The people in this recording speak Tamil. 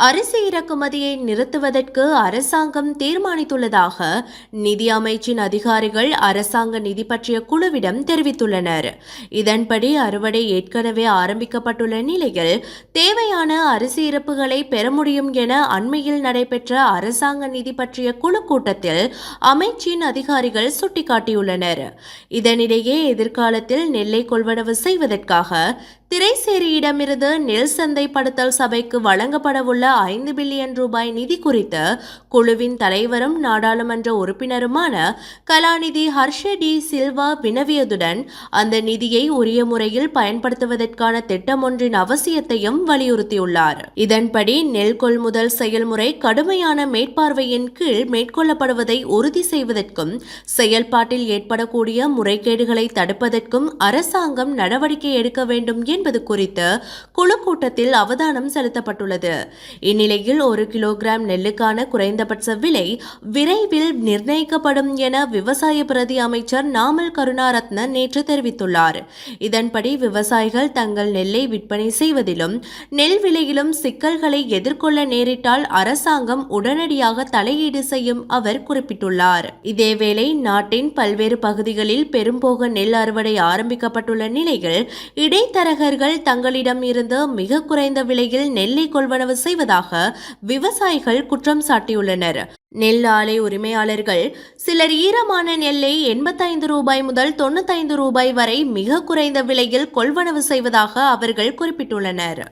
அரிசி இறக்குமதியை நிறுத்துவதற்கு அரசாங்கம் தீர்மானித்துள்ளதாக நிதி அமைச்சின் அதிகாரிகள் அரசாங்க நிதி பற்றிய குழுவிடம் தெரிவித்துள்ளனர். இதன்படி அறுவடை ஏற்கனவே ஆரம்பிக்கப்பட்டுள்ள நிலையில் தேவையான அரிசி இருப்புகளை பெற முடியும் என அண்மையில் நடைபெற்ற அரசாங்க நிதி பற்றிய குழு கூட்டத்தில் அமைச்சின் அதிகாரிகள் சுட்டிக்காட்டியுள்ளனர். இதனிடையே எதிர்காலத்தில் நெல்லை கொள்வனவு செய்வதற்காக திரைசேரியிடமிருந்து நெல் சந்தைப்படுத்தல் சபைக்கு வழங்கப்படவுள்ள 5 பில்லியன் ரூபாய் நிதி குறித்து குழுவின் தலைவரும் நாடாளுமன்ற உறுப்பினருமான கலாநிதி ஹர்ஷ டி சில்வா வினவியதுடன் அந்த நிதியை உரிய முறையில் பயன்படுத்துவதற்கான திட்டம் ஒன்றின் அவசியத்தையும் வலியுறுத்தியுள்ளார். இதன்படி நெல் கொள்முதல் செயல்முறை கடுமையான மேற்பார்வையின் கீழ் மேற்கொள்ளப்படுவதை உறுதி செய்வதற்கும் செயல்பாட்டில் ஏற்படக்கூடிய முறைகேடுகளை தடுப்பதற்கும் அரசாங்கம் நடவடிக்கை எடுக்க வேண்டும் என்பது குறித்து குழு கூட்டத்தில் அவதானம் செலுத்தப்பட்டுள்ளது. இந்நிலையில் 1 கிலோகிராம் நெல்லுக்கான குறைந்தபட்ச விலை விரைவில் நிர்ணயிக்கப்படும் என விவசாய பிரதி அமைச்சர் நாமல் கருணாரத்ன நேற்று தெரிவித்துள்ளார். இதன்படி விவசாயிகள் தங்கள் நெல்லை விற்பனை செய்வதிலும் நெல் விலையிலும் சிக்கல்களை எதிர்கொள்ள நேரிட்டால் அரசாங்கம் உடனடியாக தலையீடு செய்யும் அவர் குறிப்பிட்டுள்ளார். இதேவேளை நாட்டின் பல்வேறு பகுதிகளில் பெரும்போக நெல் அறுவடை ஆரம்பிக்கப்பட்டுள்ள நிலையில் இடைத்தரகர்கள் தங்களிடம் இருந்து மிக குறைந்த விலையில் நெல்லை கொள்வனவு செய்வதாக விவசாயிகள் குற்றம் சாட்டியுள்ளனர். நெல் ஆலை உரிமையாளர்கள் சிலர் ஈரமான நெல்லை 85 ரூபாய் முதல் 95 ரூபாய் வரை மிக குறைந்த விலையில் கொள்வனவு செய்வதாக அவர்கள் குறிப்பிட்டுள்ளனர்.